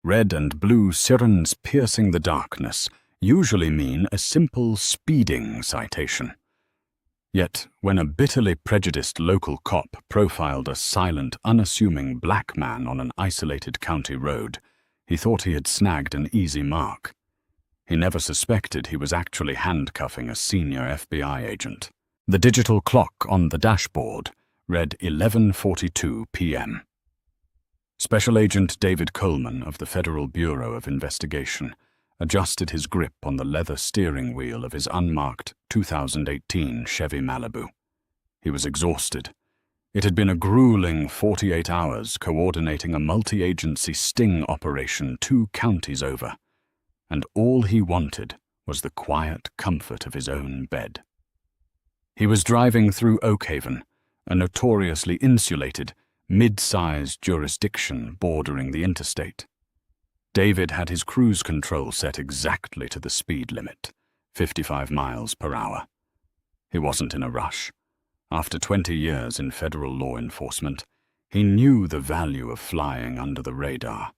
Red and blue sirens piercing the darkness usually mean a simple speeding citation. Yet, when a bitterly prejudiced local cop profiled a silent, unassuming black man on an isolated county road, he thought he had snagged an easy mark. He never suspected he was actually handcuffing a senior FBI agent. The digital clock on the dashboard read 11:42 p.m. Special Agent David Coleman of the Federal Bureau of Investigation adjusted his grip on the leather steering wheel of his unmarked 2018 Chevy Malibu. He was exhausted. It had been a grueling 48 hours coordinating a multi-agency sting operation 2 counties over, and all he wanted was the quiet comfort of his own bed. He was driving through Oakhaven, a notoriously insulated, mid-sized jurisdiction bordering the interstate. David had his cruise control set exactly to the speed limit, 55 miles per hour. He wasn't in a rush. After 20 years in federal law enforcement, he knew the value of flying under the radar,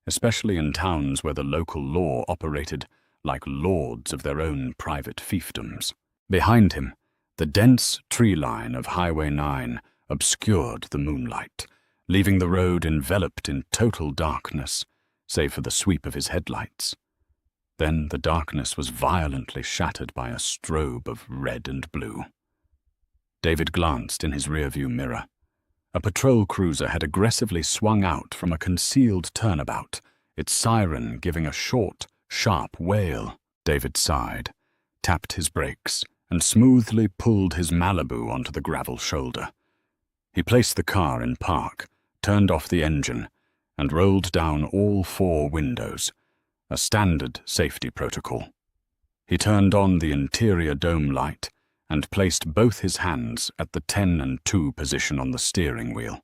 especially in towns where the local law operated like lords of their own private fiefdoms. Behind him, the dense tree line of Highway 9 obscured the moonlight, leaving the road enveloped in total darkness, save for the sweep of his headlights. Then the darkness was violently shattered by a strobe of red and blue. David glanced in his rearview mirror. A patrol cruiser had aggressively swung out from a concealed turnabout, its siren giving a short, sharp wail. David sighed, tapped his brakes, and smoothly pulled his Malibu onto the gravel shoulder. He placed the car in park, turned off the engine, and rolled down all 4 windows, a standard safety protocol. He turned on the interior dome light and placed both his hands at the 10 and 2 position on the steering wheel.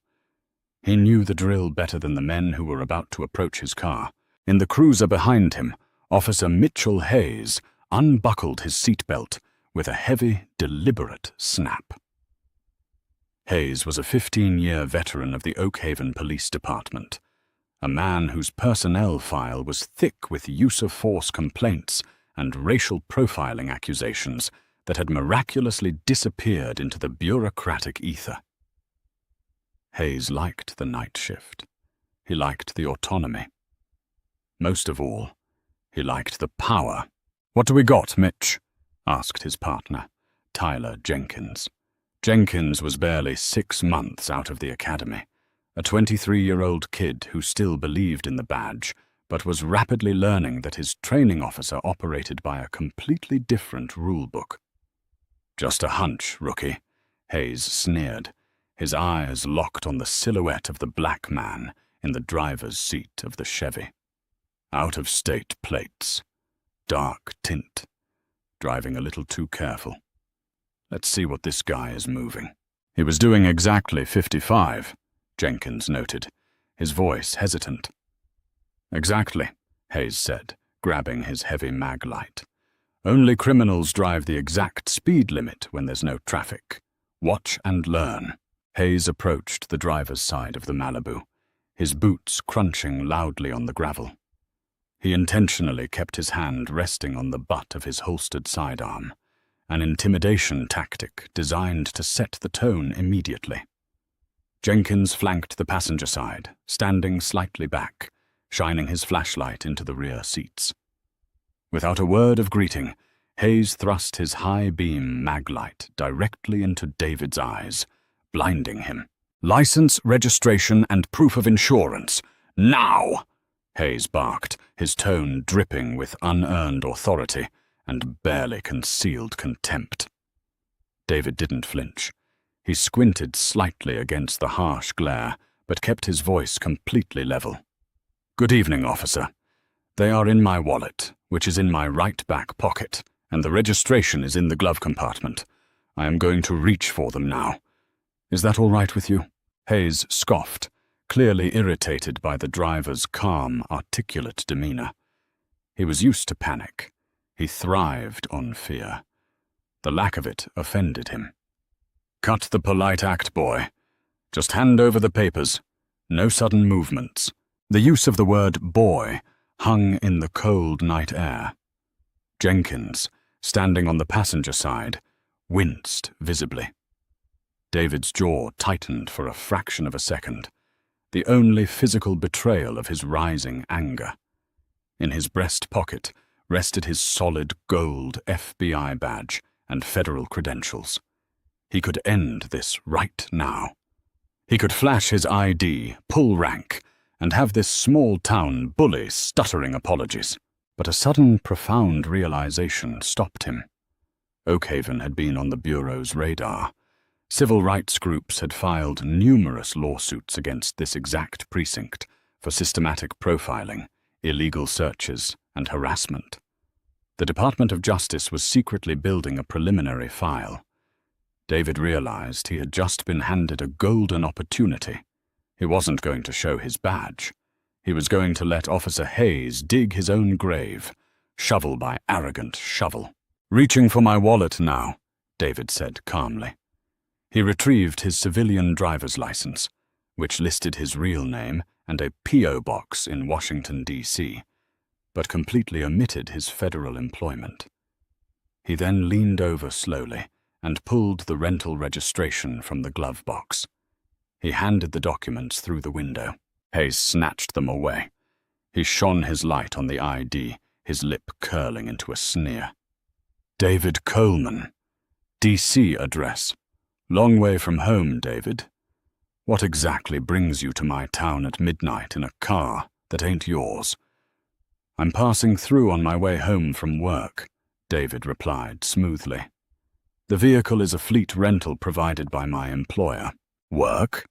He knew the drill better than the men who were about to approach his car. In the cruiser behind him, Officer Mitchell Hayes unbuckled his seatbelt with a heavy, deliberate snap. Hayes was a 15-year veteran of the Oakhaven Police Department, a man whose personnel file was thick with use-of-force complaints and racial profiling accusations that had miraculously disappeared into the bureaucratic ether. Hayes liked the night shift. He liked the autonomy. Most of all, he liked the power. "What do we got, Mitch?" asked his partner, Tyler Jenkins. Jenkins was barely 6 months out of the academy, a 23-year-old kid who still believed in the badge, but was rapidly learning that his training officer operated by a completely different rulebook. "Just a hunch, rookie," Hayes sneered, his eyes locked on the silhouette of the black man in the driver's seat of the Chevy. Out-of-state plates, dark tint, driving a little too careful. Let's see what this guy is moving. He was doing exactly 55, Jenkins noted, his voice hesitant. "Exactly," Hayes said, grabbing his heavy mag light. "Only criminals drive the exact speed limit when there's no traffic. Watch and learn." Hayes approached the driver's side of the Malibu, his boots crunching loudly on the gravel. He intentionally kept his hand resting on the butt of his holstered sidearm, an intimidation tactic designed to set the tone immediately. Jenkins flanked the passenger side, standing slightly back, shining his flashlight into the rear seats. Without a word of greeting, Hayes thrust his high-beam maglight directly into David's eyes, blinding him. "License, registration, and proof of insurance. Now!" Hayes barked, his tone dripping with unearned authority and barely concealed contempt. David didn't flinch. He squinted slightly against the harsh glare, but kept his voice completely level. "Good evening, officer. They are in my wallet, which is in my right back pocket, and the registration is in the glove compartment. I am going to reach for them now. Is that all right with you?" Hayes scoffed, clearly irritated by the driver's calm, articulate demeanor. He was used to panic. He thrived on fear. The lack of it offended him. "Cut the polite act, boy. Just hand over the papers. No sudden movements." The use of the word boy hung in the cold night air. Jenkins, standing on the passenger side, winced visibly. David's jaw tightened for a fraction of a second, the only physical betrayal of his rising anger. In his breast pocket rested his solid gold FBI badge and federal credentials. He could end this right now. He could flash his ID, pull rank, and have this small-town bully stuttering apologies. But a sudden, profound realization stopped him. Oakhaven had been on the Bureau's radar. Civil rights groups had filed numerous lawsuits against this exact precinct for systematic profiling, illegal searches, and harassment. The Department of Justice was secretly building a preliminary file. David realized he had just been handed a golden opportunity. He wasn't going to show his badge. He was going to let Officer Hayes dig his own grave, shovel by arrogant shovel. "Reaching for my wallet now," David said calmly. He retrieved his civilian driver's license, which listed his real name and a P.O. box in Washington, D.C., but completely omitted his federal employment. He then leaned over slowly and pulled the rental registration from the glove box. He handed the documents through the window. Hayes snatched them away. He shone his light on the ID, his lip curling into a sneer. "David Coleman. D.C. address. Long way from home, David. What exactly brings you to my town at midnight in a car that ain't yours?" "I'm passing through on my way home from work," David replied smoothly. "The vehicle is a fleet rental provided by my employer." "Work?"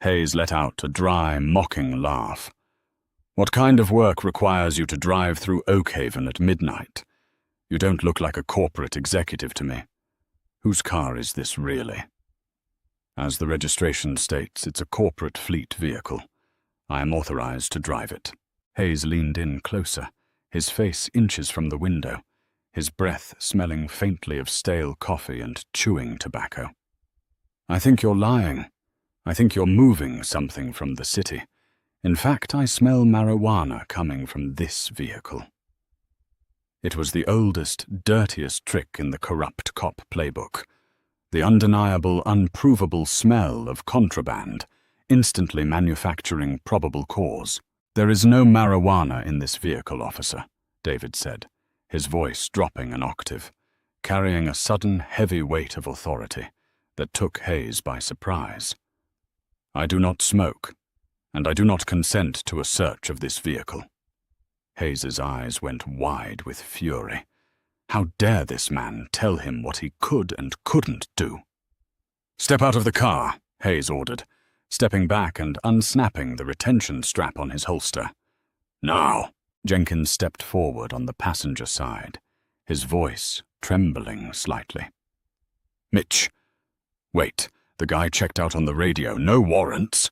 Hayes let out a dry, mocking laugh. "What kind of work requires you to drive through Oakhaven at midnight? You don't look like a corporate executive to me. Whose car is this really?" "As the registration states, it's a corporate fleet vehicle. I am authorized to drive it." Hayes leaned in closer, his face inches from the window, his breath smelling faintly of stale coffee and chewing tobacco. "I think you're lying. I think you're moving something from the city. In fact, I smell marijuana coming from this vehicle." It was the oldest, dirtiest trick in the corrupt cop playbook. The undeniable, unprovable smell of contraband, instantly manufacturing probable cause. "There is no marijuana in this vehicle, officer," David said, his voice dropping an octave, carrying a sudden heavy weight of authority that took Hayes by surprise. "I do not smoke, and I do not consent to a search of this vehicle." Hayes's eyes went wide with fury. How dare this man tell him what he could and couldn't do? "Step out of the car," Hayes ordered, stepping back and unsnapping the retention strap on his holster. "Now." Jenkins stepped forward on the passenger side, his voice trembling slightly. "Mitch. Wait, the guy checked out on the radio. No warrants."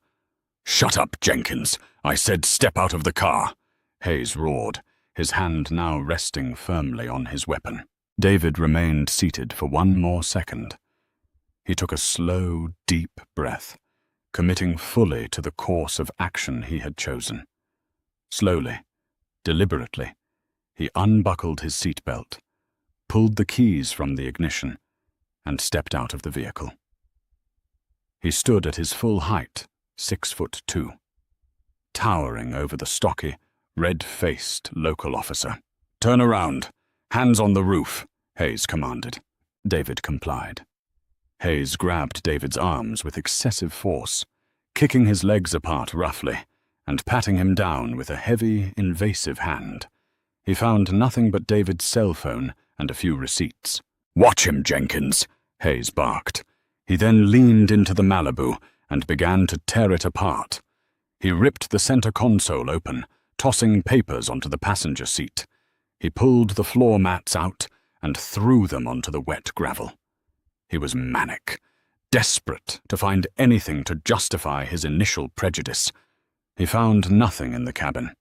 "Shut up, Jenkins. I said step out of the car," Hayes roared, his hand now resting firmly on his weapon. David remained seated for one more second. He took a slow, deep breath, committing fully to the course of action he had chosen. Slowly, deliberately, he unbuckled his seatbelt, pulled the keys from the ignition, and stepped out of the vehicle. He stood at his full height, 6'2", towering over the stocky, red-faced local officer. "Turn around. Hands on the roof," Hayes commanded. David complied. Hayes grabbed David's arms with excessive force, kicking his legs apart roughly, and patting him down with a heavy, invasive hand. He found nothing but David's cell phone and a few receipts. "Watch him, Jenkins," Hayes barked. He then leaned into the Malibu and began to tear it apart. He ripped the center console open, tossing papers onto the passenger seat. He pulled the floor mats out and threw them onto the wet gravel. He was manic, desperate to find anything to justify his initial prejudice. He found nothing in the cabin.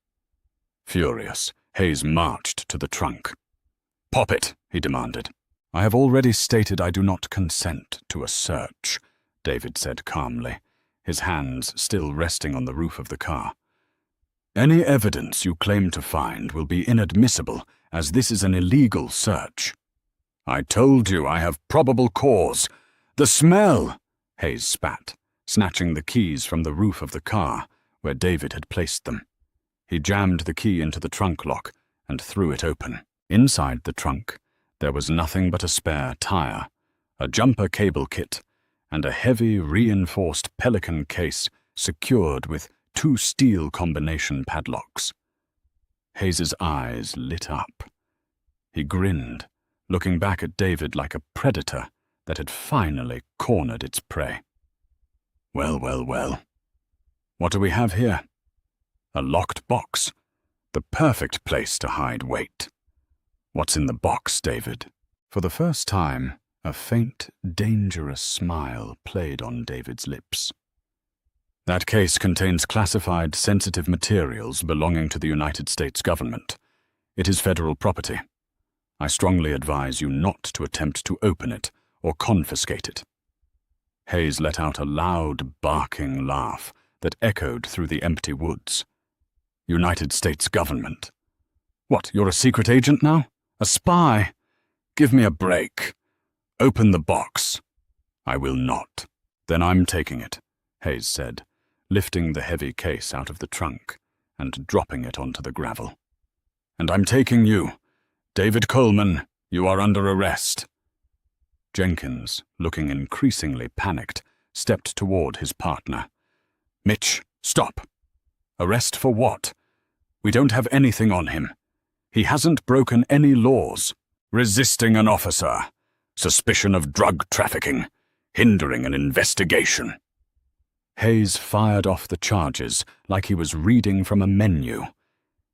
Furious, Hayes marched to the trunk. "Pop it," he demanded. "I have already stated I do not consent to a search," David said calmly, his hands still resting on the roof of the car. Any evidence you claim to find will be inadmissible, as this is an illegal search. I told you I have probable cause. The smell! Hayes spat, snatching the keys from the roof of the car, where David had placed them. He jammed the key into the trunk lock and threw it open. Inside the trunk, there was nothing but a spare tire, a jumper cable kit, and a heavy reinforced Pelican case secured with 2 steel combination padlocks. Hayes's eyes lit up. He grinned, looking back at David like a predator that had finally cornered its prey. Well, well, well. What do we have here? A locked box. The perfect place to hide weight. What's in the box, David? For the first time, a faint, dangerous smile played on David's lips. That case contains classified, sensitive materials belonging to the United States government. It is federal property. I strongly advise you not to attempt to open it or confiscate it. Hayes let out a loud, barking laugh that echoed through the empty woods. United States government. What, you're a secret agent now? A spy? Give me a break. Open the box. I will not. Then I'm taking it, Hayes said, lifting the heavy case out of the trunk and dropping it onto the gravel. And I'm taking you. David Coleman, you are under arrest. Jenkins, looking increasingly panicked, stepped toward his partner. Mitch, stop. Arrest for what? We don't have anything on him. He hasn't broken any laws. Resisting an officer. Suspicion of drug trafficking. Hindering an investigation. Hayes fired off the charges like he was reading from a menu.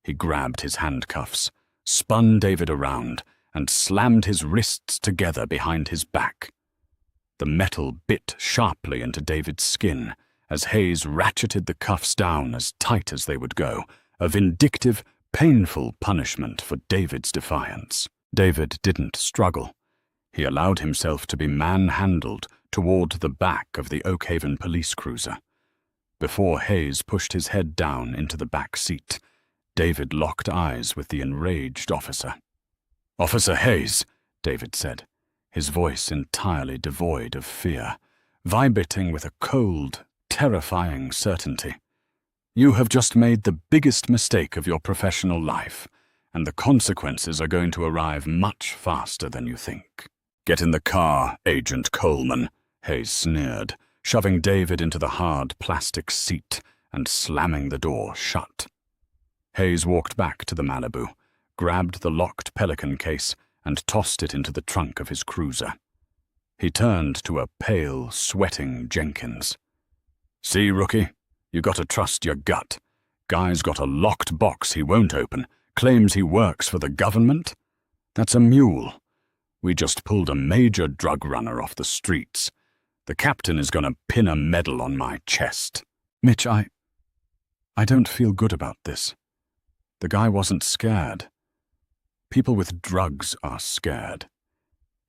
He grabbed his handcuffs, spun David around, and slammed his wrists together behind his back. The metal bit sharply into David's skin as Hayes ratcheted the cuffs down as tight as they would go, a vindictive, painful punishment for David's defiance. David didn't struggle. He allowed himself to be manhandled toward the back of the Oakhaven police cruiser. Before Hayes pushed his head down into the back seat, David locked eyes with the enraged officer. "Officer Hayes," David said, his voice entirely devoid of fear, vibrating with a cold, terrifying certainty. "You have just made the biggest mistake of your professional life, and the consequences are going to arrive much faster than you think." "Get in the car, Agent Coleman," Hayes sneered, shoving David into the hard plastic seat and slamming the door shut. Hayes walked back to the Malibu, grabbed the locked Pelican case, and tossed it into the trunk of his cruiser. He turned to a pale, sweating Jenkins. "See, rookie, you gotta trust your gut. Guy's got a locked box he won't open, claims he works for the government. That's a mule. We just pulled a major drug runner off the streets. The captain is gonna pin a medal on my chest." "Mitch, I don't feel good about this. The guy wasn't scared. People with drugs are scared.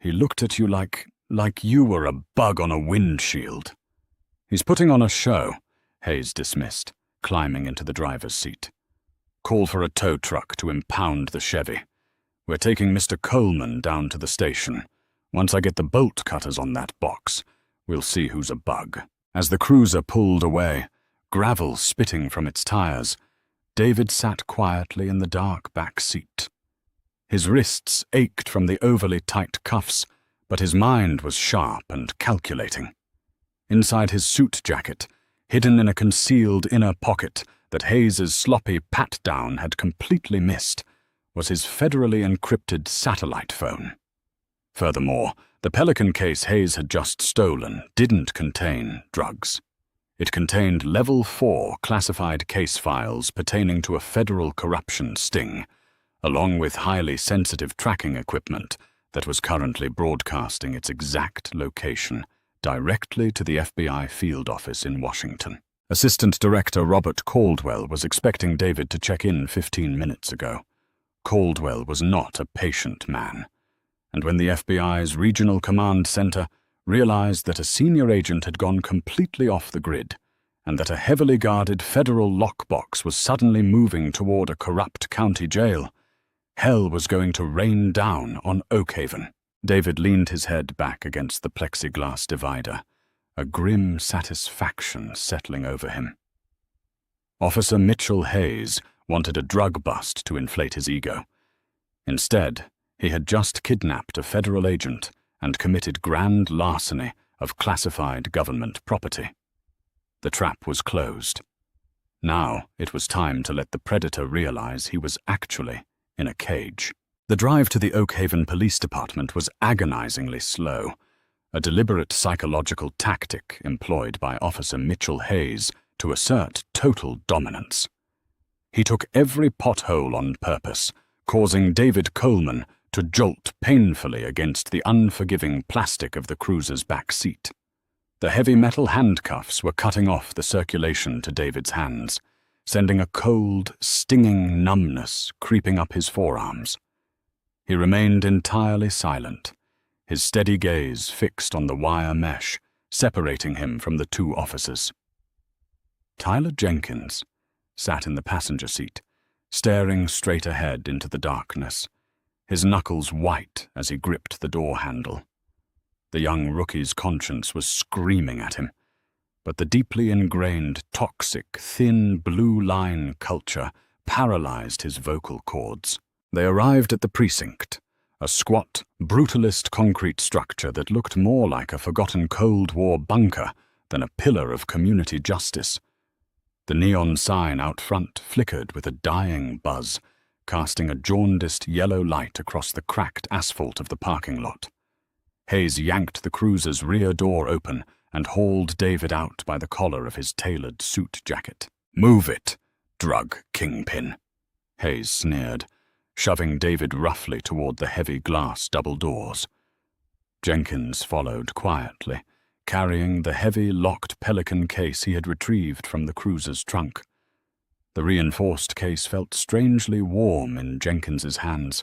He looked at you like you were a bug on a windshield." "He's putting on a show," Hayes dismissed, climbing into the driver's seat. "Call for a tow truck to impound the Chevy. We're taking Mr. Coleman down to the station. Once I get the bolt cutters on that box, we'll see who's a bug." As the cruiser pulled away, gravel spitting from its tires, David sat quietly in the dark back seat. His wrists ached from the overly tight cuffs, but his mind was sharp and calculating. Inside his suit jacket, hidden in a concealed inner pocket that Hayes's sloppy pat-down had completely missed, was his federally encrypted satellite phone. Furthermore, the Pelican case Hayes had just stolen didn't contain drugs. It contained Level 4 classified case files pertaining to a federal corruption sting, along with highly sensitive tracking equipment that was currently broadcasting its exact location directly to the FBI field office in Washington. Assistant Director Robert Caldwell was expecting David to check in 15 minutes ago. Caldwell was not a patient man, and when the FBI's Regional Command Center realized that a senior agent had gone completely off the grid and that a heavily guarded federal lockbox was suddenly moving toward a corrupt county jail. Hell was going to rain down on Oakhaven. David leaned his head back against the plexiglass divider, a grim satisfaction settling over him. Officer Mitchell Hayes wanted a drug bust to inflate his ego. Instead, he had just kidnapped a federal agent and committed grand larceny of classified government property. The trap was closed. Now it was time to let the predator realize he was actually in a cage. The drive to the Oakhaven Police Department was agonizingly slow, a deliberate psychological tactic employed by Officer Mitchell Hayes to assert total dominance. He took every pothole on purpose, causing David Coleman to jolt painfully against the unforgiving plastic of the cruiser's back seat. The heavy metal handcuffs were cutting off the circulation to David's hands, sending a cold, stinging numbness creeping up his forearms. He remained entirely silent, his steady gaze fixed on the wire mesh separating him from the two officers. Tyler Jenkins sat in the passenger seat, staring straight ahead into the darkness, his knuckles white as he gripped the door handle. The young rookie's conscience was screaming at him, but the deeply ingrained, toxic, thin blue line culture paralyzed his vocal cords. They arrived at the precinct, a squat, brutalist concrete structure that looked more like a forgotten Cold War bunker than a pillar of community justice. The neon sign out front flickered with a dying buzz, casting a jaundiced yellow light across the cracked asphalt of the parking lot. Hayes yanked the cruiser's rear door open and hauled David out by the collar of his tailored suit jacket. "Move it, drug kingpin," Hayes sneered, shoving David roughly toward the heavy glass double doors. Jenkins followed quietly, carrying the heavy, locked Pelican case he had retrieved from the cruiser's trunk. The reinforced case felt strangely warm in Jenkins's hands,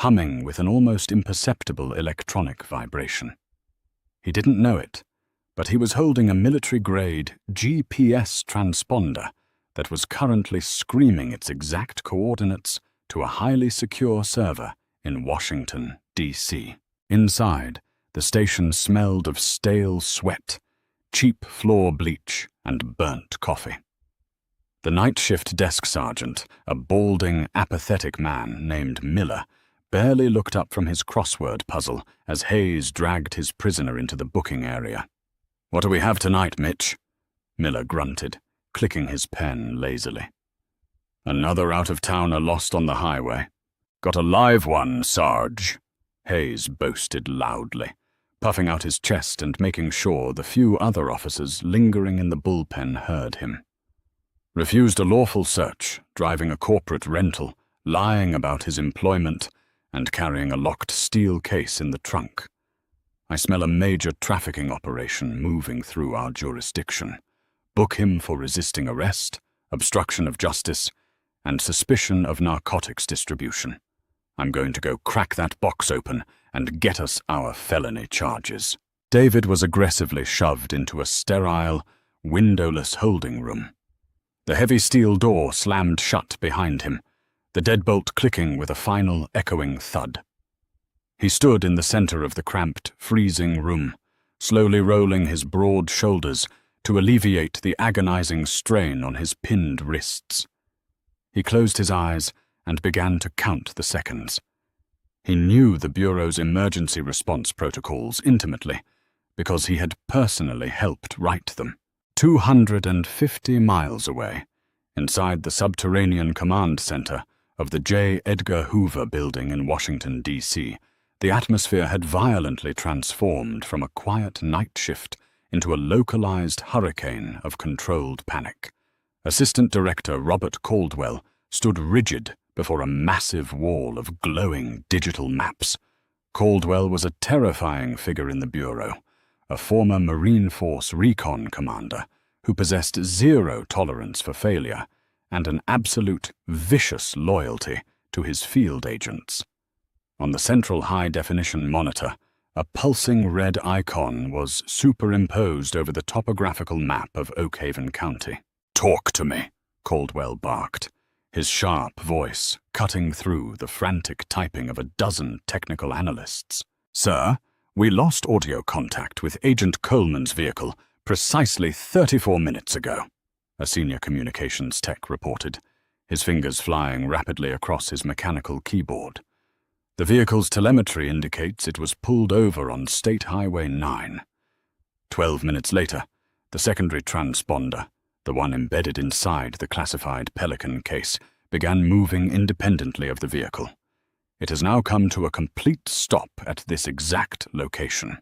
humming with an almost imperceptible electronic vibration. He didn't know it, but he was holding a military-grade GPS transponder that was currently screaming its exact coordinates to a highly secure server in Washington, D.C. Inside, the station smelled of stale sweat, cheap floor bleach, and burnt coffee. The night shift desk sergeant, a balding, apathetic man named Miller, barely looked up from his crossword puzzle as Hayes dragged his prisoner into the booking area. "What do we have tonight, Mitch?" Miller grunted, clicking his pen lazily. "Another out-of-towner lost on the highway. Got a live one, Sarge," Hayes boasted loudly, puffing out his chest and making sure the few other officers lingering in the bullpen heard him. "Refused a lawful search, driving a corporate rental, lying about his employment, and carrying a locked steel case in the trunk. I smell a major trafficking operation moving through our jurisdiction. Book him for resisting arrest, obstruction of justice, and suspicion of narcotics distribution. I'm going to go crack that box open and get us our felony charges." David was aggressively shoved into a sterile, windowless holding room. The heavy steel door slammed shut behind him, the deadbolt clicking with a final echoing thud. He stood in the center of the cramped, freezing room, slowly rolling his broad shoulders to alleviate the agonizing strain on his pinned wrists. He closed his eyes and began to count the seconds. He knew the Bureau's emergency response protocols intimately, because he had personally helped write them. 250 miles away, inside the subterranean command center of the J. Edgar Hoover Building in Washington, D.C., the atmosphere had violently transformed from a quiet night shift into a localized hurricane of controlled panic. Assistant Director Robert Caldwell stood rigid before a massive wall of glowing digital maps. Caldwell was a terrifying figure in the Bureau, a former Marine Force recon commander who possessed zero tolerance for failure and an absolute vicious loyalty to his field agents. On the central high-definition monitor, A pulsing red icon was superimposed over the topographical map of Oakhaven County. "Talk to me," Caldwell barked, his sharp voice cutting through the frantic typing of a dozen technical analysts. "Sir, we lost audio contact with Agent Coleman's vehicle precisely 34 minutes ago," a senior communications tech reported, his fingers flying rapidly across his mechanical keyboard. "The vehicle's telemetry indicates it was pulled over on State Highway 9. 12 minutes later, the secondary transponder, the one embedded inside the classified Pelican case, began moving independently of the vehicle. It has now come to a complete stop at this exact location."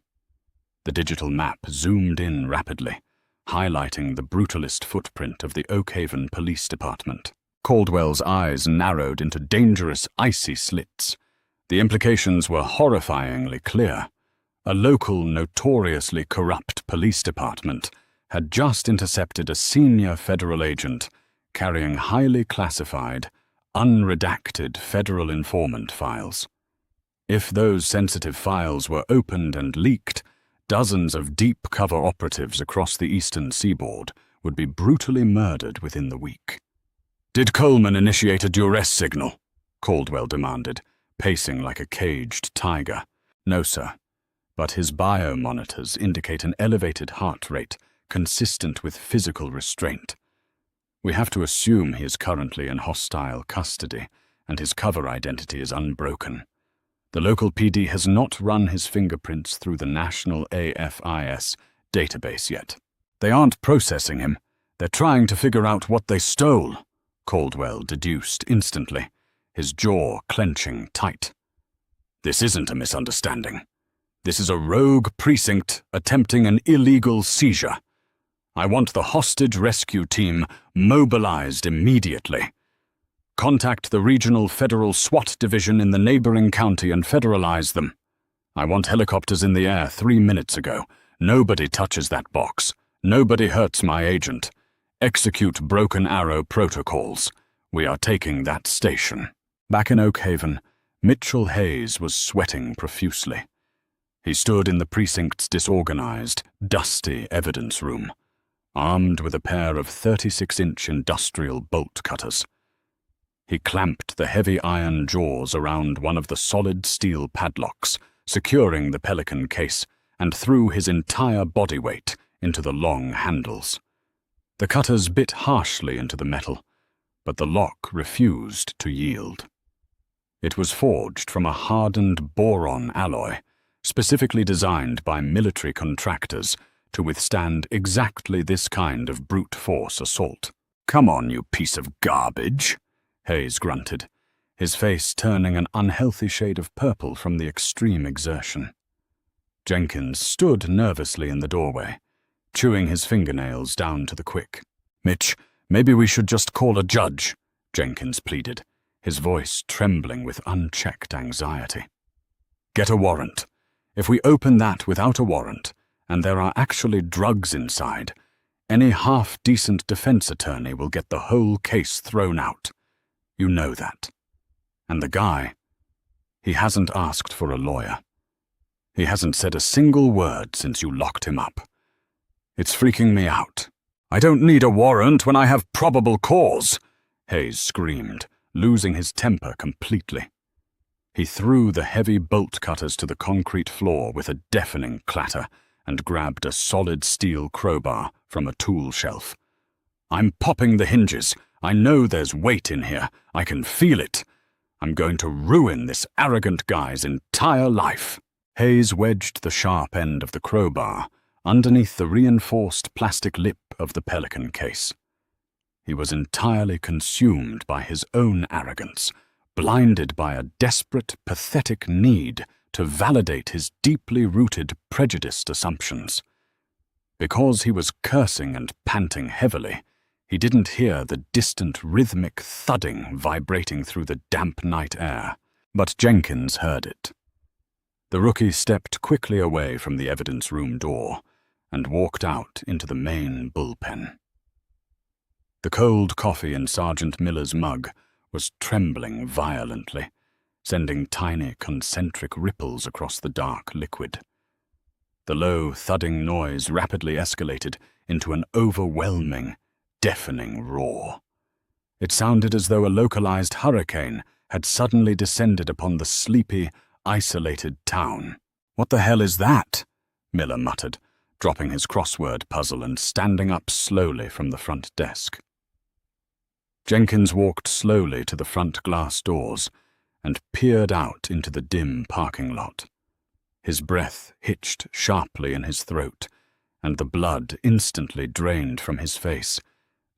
The digital map zoomed in rapidly, highlighting the brutalist footprint of the Oakhaven Police Department. Caldwell's eyes narrowed into dangerous, icy slits. The implications were horrifyingly clear. A local, notoriously corrupt police department had just intercepted a senior federal agent carrying highly classified, unredacted federal informant files. If those sensitive files were opened and leaked, dozens of deep-cover operatives across the eastern seaboard would be brutally murdered within the week. "Did Coleman initiate a duress signal?" Caldwell demanded, pacing like a caged tiger. "No, sir, but his biomonitors indicate an elevated heart rate consistent with physical restraint. We have to assume he is currently in hostile custody, and his cover identity is unbroken. The local PD has not run his fingerprints through the national AFIS database yet. They aren't processing him. They're trying to figure out what they stole," Caldwell deduced instantly, his jaw clenching tight. "This isn't a misunderstanding. This is a rogue precinct attempting an illegal seizure. I want the hostage rescue team mobilized immediately. Contact the regional federal SWAT division in the neighboring county and federalize them. I want helicopters in the air 3 minutes ago. Nobody touches that box. Nobody hurts my agent. Execute Broken Arrow protocols. We are taking that station." Back in Oakhaven, Mitchell Hayes was sweating profusely. He stood in the precinct's disorganized, dusty evidence room, armed with a pair of 36-inch industrial bolt cutters. He clamped the heavy iron jaws around one of the solid steel padlocks, securing the Pelican case, and threw his entire body weight into the long handles. The cutters bit harshly into the metal, but the lock refused to yield. It was forged from a hardened boron alloy, specifically designed by military contractors to withstand exactly this kind of brute force assault. "Come on, you piece of garbage," Hayes grunted, his face turning an unhealthy shade of purple from the extreme exertion. Jenkins stood nervously in the doorway, chewing his fingernails down to the quick. "Mitch, maybe we should just call a judge," Jenkins pleaded, his voice trembling with unchecked anxiety. "Get a warrant. If we open that without a warrant, and there are actually drugs inside, any half-decent defense attorney will get the whole case thrown out. You know that. And the guy, he hasn't asked for a lawyer. He hasn't said a single word since you locked him up. It's freaking me out." "I don't need a warrant when I have probable cause," Hayes screamed, losing his temper completely. He threw the heavy bolt cutters to the concrete floor with a deafening clatter and grabbed a solid steel crowbar from a tool shelf. "I'm popping the hinges. I know there's weight in here. I can feel it. I'm going to ruin this arrogant guy's entire life." Hayes wedged the sharp end of the crowbar underneath the reinforced plastic lip of the Pelican case. He was entirely consumed by his own arrogance, blinded by a desperate, pathetic need to validate his deeply rooted, prejudiced assumptions. Because he was cursing and panting heavily, he didn't hear the distant rhythmic thudding vibrating through the damp night air, but Jenkins heard it. The rookie stepped quickly away from the evidence room door and walked out into the main bullpen. The cold coffee in Sergeant Miller's mug was trembling violently, sending tiny concentric ripples across the dark liquid. The low, thudding noise rapidly escalated into an overwhelming, deafening roar. It sounded as though a localized hurricane had suddenly descended upon the sleepy, isolated town. "What the hell is that?" Miller muttered, dropping his crossword puzzle and standing up slowly from the front desk. Jenkins walked slowly to the front glass doors and peered out into the dim parking lot. His breath hitched sharply in his throat, and the blood instantly drained from his face,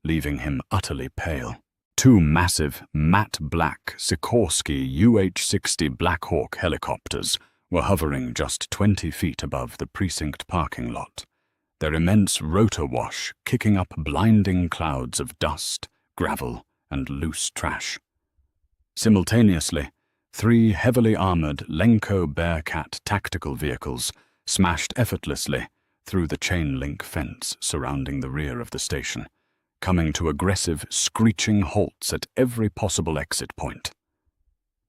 leaving him utterly pale. Two massive, matte black Sikorsky UH-60 Black Hawk helicopters were hovering just 20 feet above the precinct parking lot, their immense rotor wash kicking up blinding clouds of dust, gravel, and loose trash. Simultaneously, 3 heavily armored Lenco Bearcat tactical vehicles smashed effortlessly through the chain-link fence surrounding the rear of the station, coming to aggressive, screeching halts at every possible exit point.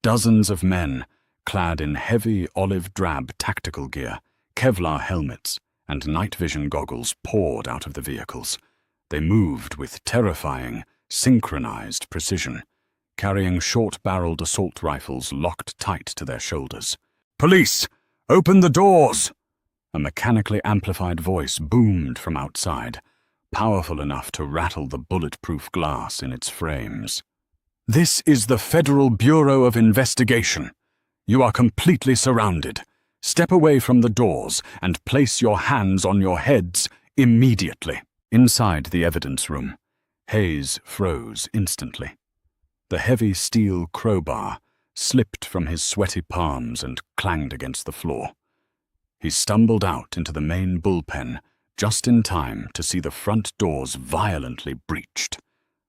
Dozens of men, clad in heavy olive-drab tactical gear, Kevlar helmets, and night vision goggles poured out of the vehicles. They moved with terrifying, synchronized precision, carrying short-barreled assault rifles locked tight to their shoulders. "Police! Open the doors!" A mechanically amplified voice boomed from outside, powerful enough to rattle the bulletproof glass in its frames. "This is the Federal Bureau of Investigation. You are completely surrounded. Step away from the doors and place your hands on your heads immediately." Inside the evidence room, Hayes froze instantly. The heavy steel crowbar slipped from his sweaty palms and clanged against the floor. He stumbled out into the main bullpen just in time to see the front doors violently breached.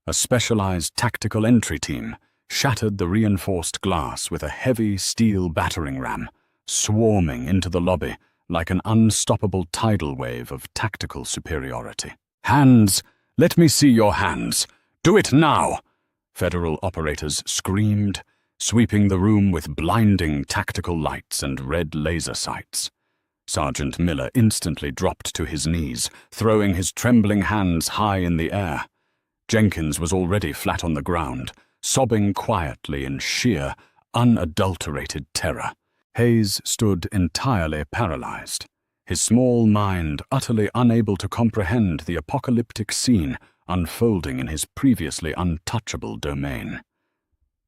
A specialized tactical entry team shattered the reinforced glass with a heavy steel battering ram, swarming into the lobby like an unstoppable tidal wave of tactical superiority. "Hands! Let me see your hands! Do it now!" Federal operators screamed, sweeping the room with blinding tactical lights and red laser sights. Sergeant Miller instantly dropped to his knees, throwing his trembling hands high in the air. Jenkins was already flat on the ground, sobbing quietly in sheer, unadulterated terror. Hayes stood entirely paralyzed, his small mind utterly unable to comprehend the apocalyptic scene unfolding in his previously untouchable domain.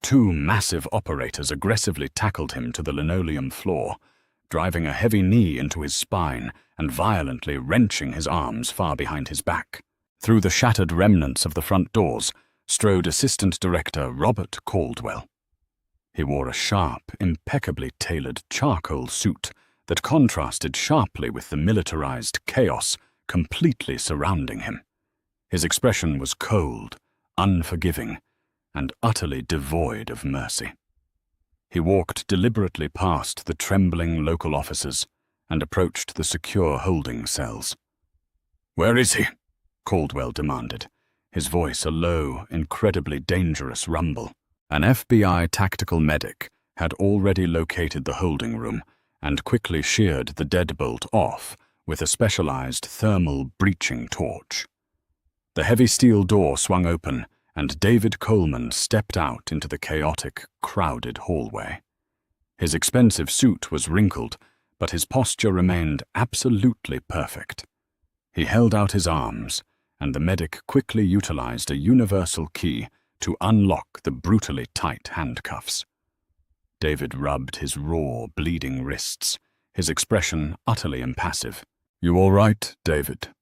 2 massive operators aggressively tackled him to the linoleum floor, driving a heavy knee into his spine and violently wrenching his arms far behind his back. Through the shattered remnants of the front doors strode Assistant Director Robert Caldwell. He wore a sharp, impeccably tailored charcoal suit that contrasted sharply with the militarized chaos completely surrounding him. His expression was cold, unforgiving, and utterly devoid of mercy. He walked deliberately past the trembling local officers and approached the secure holding cells. "Where is he?" Caldwell demanded, his voice a low, incredibly dangerous rumble. An FBI tactical medic had already located the holding room and quickly sheared the deadbolt off with a specialized thermal breaching torch. The heavy steel door swung open, and David Coleman stepped out into the chaotic, crowded hallway. His expensive suit was wrinkled, but his posture remained absolutely perfect. He held out his arms, and the medic quickly utilized a universal key to unlock the brutally tight handcuffs. David rubbed his raw, bleeding wrists, his expression utterly impassive. "You all right, David?"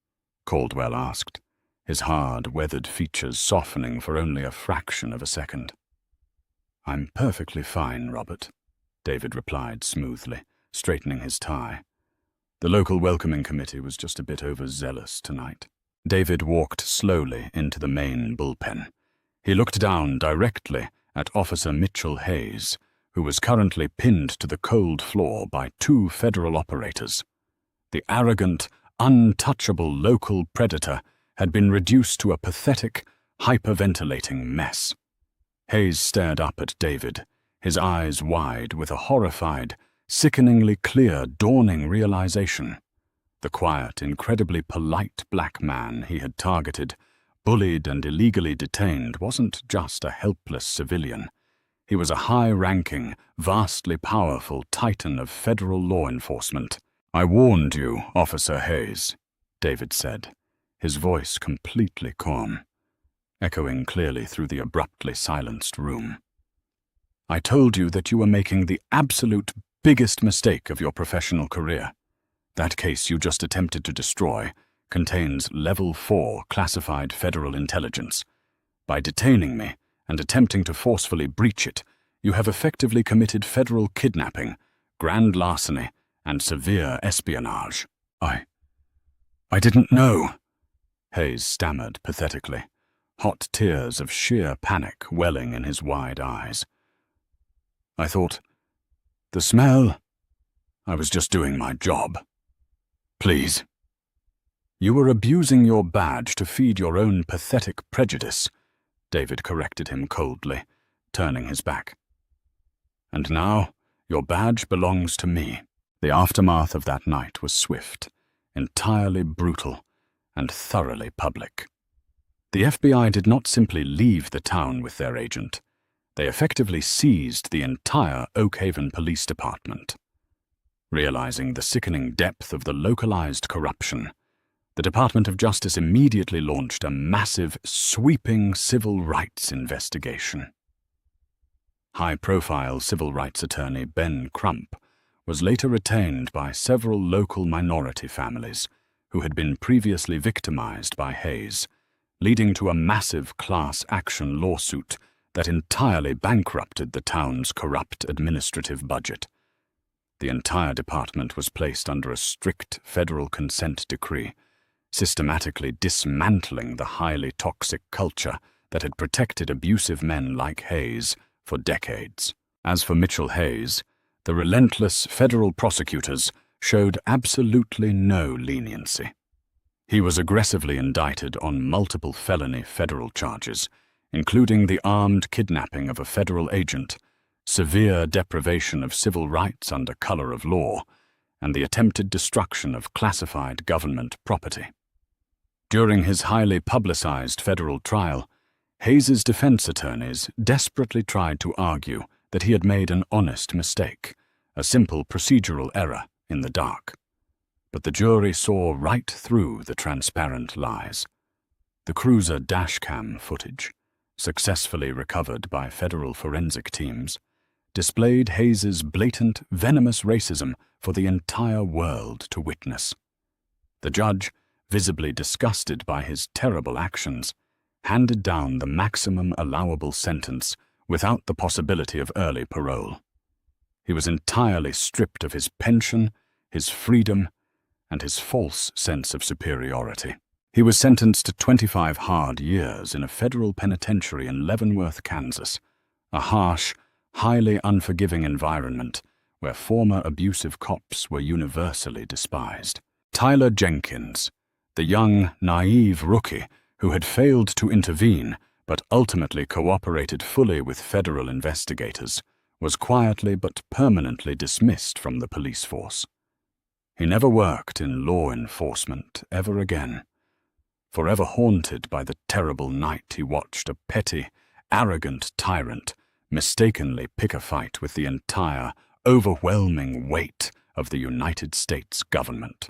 Caldwell asked, his hard, weathered features softening for only a fraction of a second. "I'm perfectly fine, Robert," David replied smoothly, straightening his tie. "The local welcoming committee was just a bit overzealous tonight." David walked slowly into the main bullpen. He looked down directly at Officer Mitchell Hayes, who was currently pinned to the cold floor by 2 federal operators. The arrogant, untouchable local predator had been reduced to a pathetic, hyperventilating mess. Hayes stared up at David, his eyes wide with a horrified, sickeningly clear, dawning realization. The quiet, incredibly polite black man he had targeted, bullied and illegally detained, wasn't just a helpless civilian. He was a high-ranking, vastly powerful titan of federal law enforcement. "I warned you, Officer Hayes," David said, his voice completely calm, echoing clearly through the abruptly silenced room. "I told you that you were making the absolute biggest mistake of your professional career. That case you just attempted to destroy contains Level 4 classified federal intelligence. By detaining me and attempting to forcefully breach it, you have effectively committed federal kidnapping, grand larceny, and severe espionage." I didn't know," Hayes stammered pathetically, hot tears of sheer panic welling in his wide eyes. "I thought, the smell, I was just doing my job. Please." "You were abusing your badge to feed your own pathetic prejudice," David corrected him coldly, turning his back. "And now, your badge belongs to me." The aftermath of that night was swift, entirely brutal, and thoroughly public. The FBI did not simply leave the town with their agent. They effectively seized the entire Oak Haven Police Department. Realizing the sickening depth of the localized corruption, the Department of Justice immediately launched a massive, sweeping civil rights investigation. High-profile civil rights attorney Ben Crump was later retained by several local minority families who had been previously victimized by Hayes, leading to a massive class action lawsuit that entirely bankrupted the town's corrupt administrative budget. The entire department was placed under a strict federal consent decree, systematically dismantling the highly toxic culture that had protected abusive men like Hayes for decades. As for Mitchell Hayes, the relentless federal prosecutors showed absolutely no leniency. He was aggressively indicted on multiple felony federal charges, including the armed kidnapping of a federal agent, severe deprivation of civil rights under color of law, and the attempted destruction of classified government property. During his highly publicized federal trial, Hayes's defense attorneys desperately tried to argue that he had made an honest mistake, a simple procedural error in the dark. But the jury saw right through the transparent lies. The cruiser dashcam footage, successfully recovered by federal forensic teams, displayed Hayes's blatant, venomous racism for the entire world to witness. The judge, visibly disgusted by his terrible actions, handed down the maximum allowable sentence without the possibility of early parole. He was entirely stripped of his pension, his freedom, and his false sense of superiority. He was sentenced to 25 hard years in a federal penitentiary in Leavenworth, Kansas, a harsh, highly unforgiving environment where former abusive cops were universally despised. Tyler Jenkins, the young, naive rookie who had failed to intervene but ultimately cooperated fully with federal investigators, was quietly but permanently dismissed from the police force. He never worked in law enforcement ever again, forever haunted by the terrible night he watched a petty, arrogant tyrant mistakenly pick a fight with the entire, overwhelming weight of the United States government.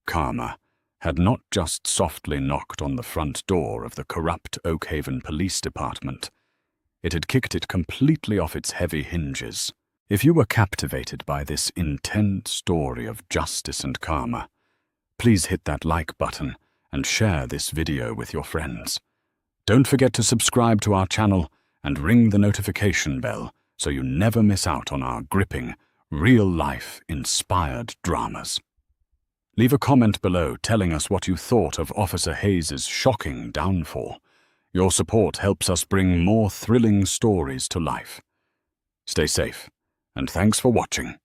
Karma had not just softly knocked on the front door of the corrupt Oak Haven Police Department. It had kicked it completely off its heavy hinges. If you were captivated by this intense story of justice and karma, please hit that like button and share this video with your friends. Don't forget to subscribe to our channel and ring the notification bell so you never miss out on our gripping, real-life, inspired dramas. Leave a comment below telling us what you thought of Officer Hayes' shocking downfall. Your support helps us bring more thrilling stories to life. Stay safe, and thanks for watching.